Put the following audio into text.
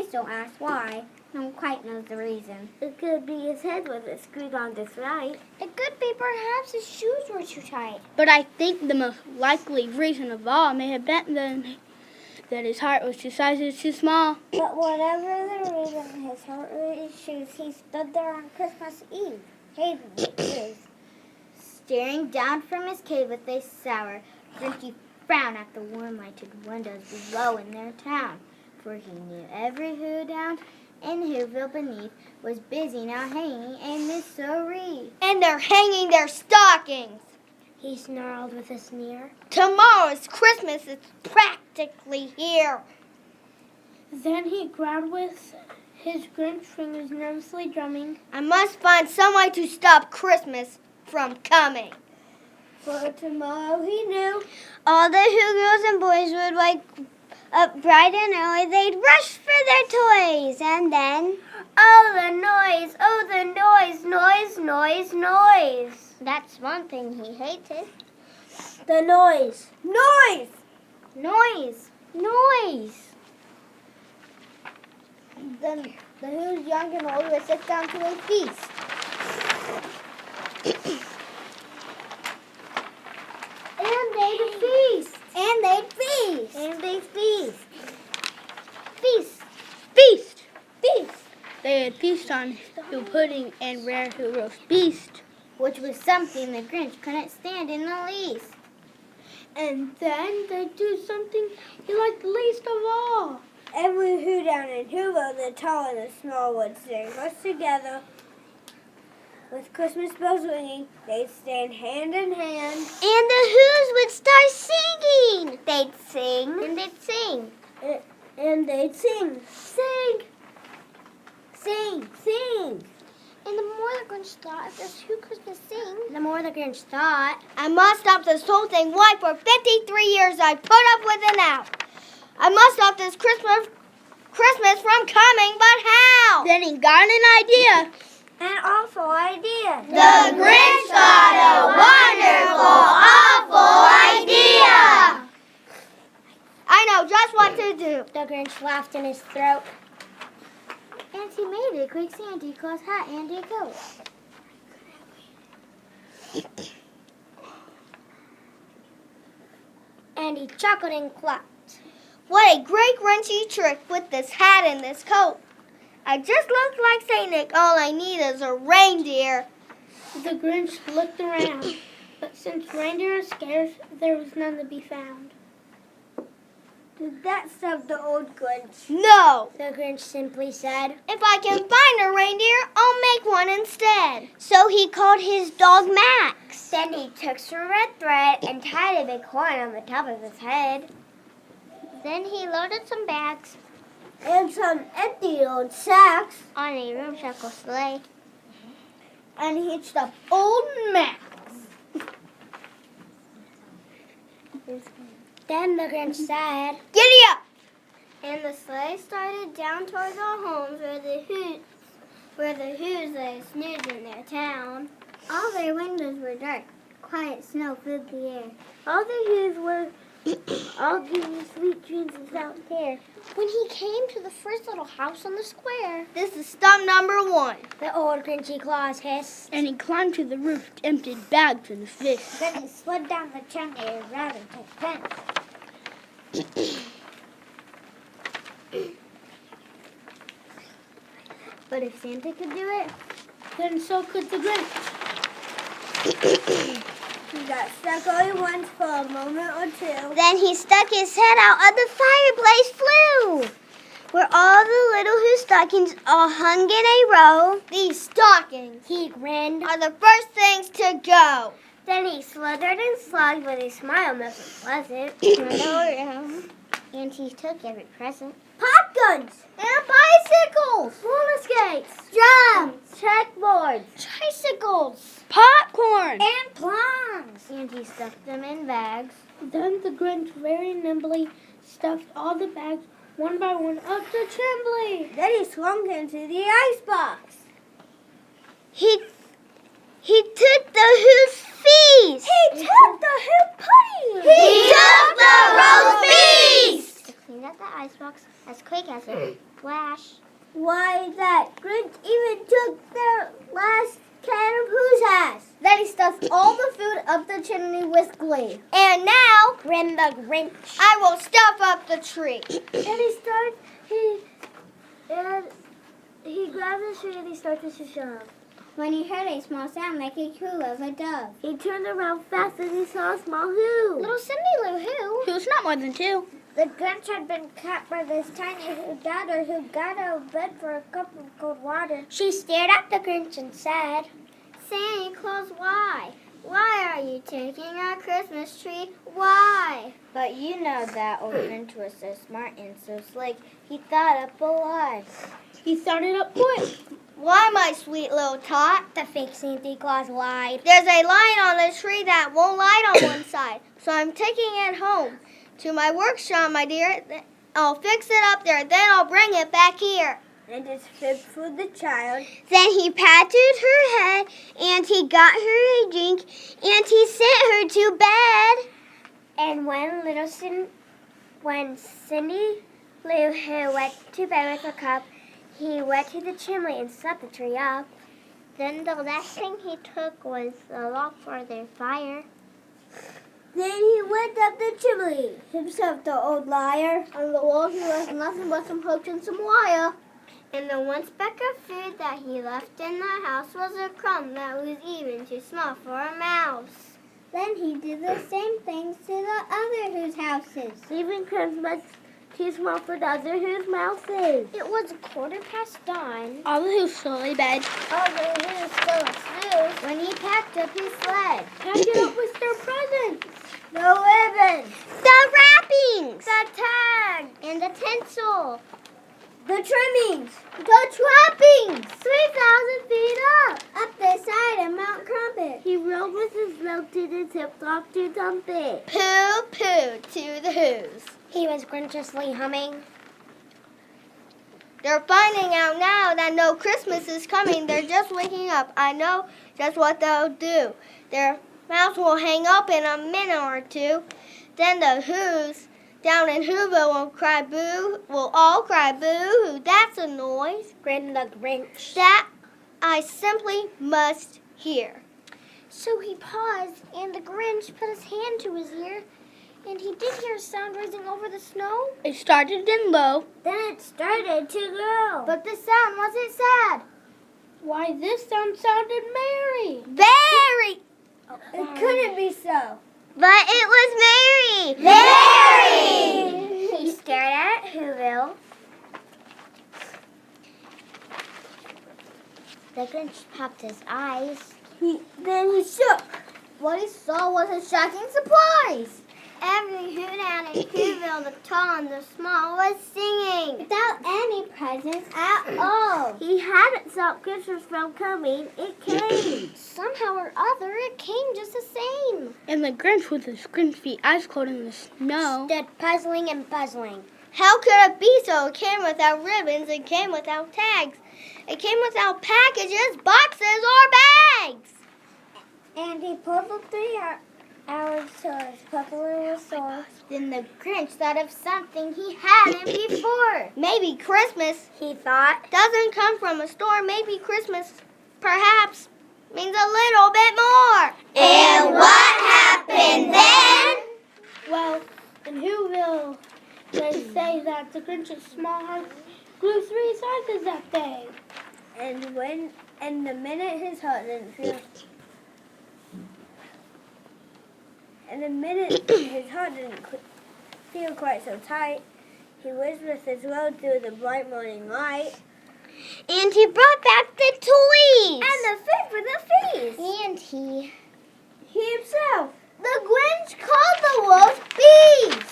Please don't ask why. No one quite knows the reason. It could be his head wasn't screwed on just right. It could be perhaps his shoes were too tight. But I think the most likely reason of all may have been that his heart was too size or too small. But whatever the reason, his heart or his shoes, he stood there on Christmas Eve, hating his shoes, staring down from his cave with a sour, Grinchy frown at the warm-lighted windows below in their town, for he knew every who down in Whoville beneath was busy now hanging a mistletoe wreath. And they're hanging their stockings. He snarled with a sneer. Tomorrow's Christmas is practically here. Then he growled with his Grinch fingers nervously drumming. I must find some way to stop Christmas from coming. For tomorrow he knew. All the Who girls and boys would wake up bright and early. They'd rush for their toys, and then... Oh, the noise! Oh, the noise! Noise, noise, noise! That's one thing he hated. The noise! Noise! Noise! Noise! Then the Who's young and old would sit down to a feast. And they'd feast! And they'd feast! And they feast. Feast! Feast! Feast! They had feast on Who pudding and rare Who roast beast. Which was something the Grinch couldn't stand in the least. And then they do something he liked least of all. Every Who down in Whoville, the tall and the small, would sing rush together. With Christmas bells ringing, they'd stand hand in hand. And the Who's would start singing. They'd sing. And they'd sing. And they'd sing. Sing. Sing, sing. And the more the Grinch thought, if there's Who Christmas sing, the more the Grinch thought. I must stop this whole thing. Why, for 53 years I put up with it now. I must stop this Christmas from coming, but how? Then he got an idea. An awful idea. The Grinch got a wonderful, awful idea. I know just what to do. The Grinch laughed in his throat. And he made a quick Santa Claus hat and a coat. And he chuckled and clapped. What a great Grinchy trick with this hat and this coat. I just look like Saint Nick. All I need is a reindeer. The Grinch looked around, but since reindeer are scarce, there was none to be found. Did that stop the old Grinch? No. The Grinch simply said. If I can find a reindeer, I'll make one instead. So he called his dog Max. Then he took some red thread and tied a big horn on the top of his head. Then he loaded some bags And some empty old sacks. on a ramshackle sleigh. And hitched up old Max. Then the Grinch said. Giddy up. And the sleigh started down toward the homes where the Who's lay snoozed in their town. All their windows were dark. Quiet snow filled the air. All the Who's were all giving sweet dreams without care. When he came to the first little house on the square, This is stump number 1. The old Grinchy Claus hissed. And he climbed to the roof, emptied bags in his fist. then he slid down the chimney a rather tight fence. But if Santa could do it, Then so could the Grinch. He got stuck only once for a moment or two. then he stuck his head out of the fireplace flue, where all the little Who stockings all hung in a row. These stockings He grinned. are the first things to go. Then he slithered and slogged with a smile that was pleasant. And he took every present. Pop guns! And bicycles! Roller skates! Drums! Checkboards! Tricycles! Popcorn. And plums! And he stuffed them in bags. Then the Grinch very nimbly stuffed all the bags one by one up the chimney. Then he swung into the icebox. He took the Who's feast. He took the Who pudding. He took the roast beast. Cleaned out the icebox, as quick as a flash. Why that? Grinch even took their last can of Who's Has. Then he stuffed all the food up the chimney with glee. And now, Grinned the Grinch. I will stuff up the tree. And he grabs the tree and he started to shove. When he heard a small sound like a coo of a dove. He turned around fast and he saw a small Who. Little Cindy Lou Who. Who's not more than 2? The Grinch had been caught by this tiny Who daughter who got out of bed for a cup of cold water. She stared at the Grinch and said, Santa Claus, why? Why are you taking our Christmas tree? Why? But you know that old Grinch was so smart and so slick, he thought up a lie. He started up quick. Why, my sweet little tot? The fake Santa Claus lied. There's a light on the tree that won't light on one side, so I'm taking it home to my workshop, my dear. I'll fix it up there, then I'll bring it back here. And it's fit for the child. Then he patted her head, and he got her a drink, and he sent her to bed. And when Cindy Lou Who went to bed with a cup, he went to the chimney and set the tree up. Then the last thing he took was the log for their fire. Then he went up the chimney, himself the old liar. On the wall he left nothing but some hooks and some wire. And the one speck of food that he left in the house was a crumb that was even too small for a mouse. Then he did the same things to the other Who's houses. Leaving crumbs much too small for the other Who's mouses. It was 9:15. All the Who's slowly bed. All the Who's still asleep when he packed up his sled. Packed it up with their presents. The ribbons. The wrappings. The tag and the tinsel. The trimmings. The trappings. 3,000 feet up the side of Mount Crumpet. He rode with his load to the tip-top to dump it. Pooh, pooh to the Who's. He was grinchiously humming. They're finding out now that no Christmas is coming. They're just waking up. I know just what they'll do. Their mouths will hang up in a minute or two. Then the Who's down in Whoville will all cry boo. That's a noise. Grinned the Grinch. That I simply must hear. So he paused, and the Grinch put his hand to his ear, and he did hear a sound rising over the snow. It started in low. Then it started to grow. But the sound wasn't sad. Why, this sounded merry. Very. It couldn't be so. But it was merry. Very! He stared at Whoville. The Grinch popped his eyes. Then he shook. What he saw was a shocking surprise. Every Who down in Whoville, the tall and the small, was singing. Without any presents at all. He hadn't stopped Christmas from coming. It came. Somehow or other, it came just the same. And the Grinch with his Grinchy eyes cold in the snow Stood puzzling and puzzling. How could it be so? It came without ribbons. It came without tags. It came without packages, boxes, or bags. And he pulled the 3 hours till his puzzler was sore. Then the Grinch thought of something he hadn't before. Maybe Christmas, He thought. doesn't come from a store. Maybe Christmas, perhaps, means a little bit more. And what happened then? Well, in Whoville, they say that the Grinch's small heart grew 3 sizes that day. And the minute his heart didn't feel, quite so tight, he whizzed with his load through the bright morning light. And he brought back the toys. And the food for the feast. And he He himself. The Grinch called the wolves bees.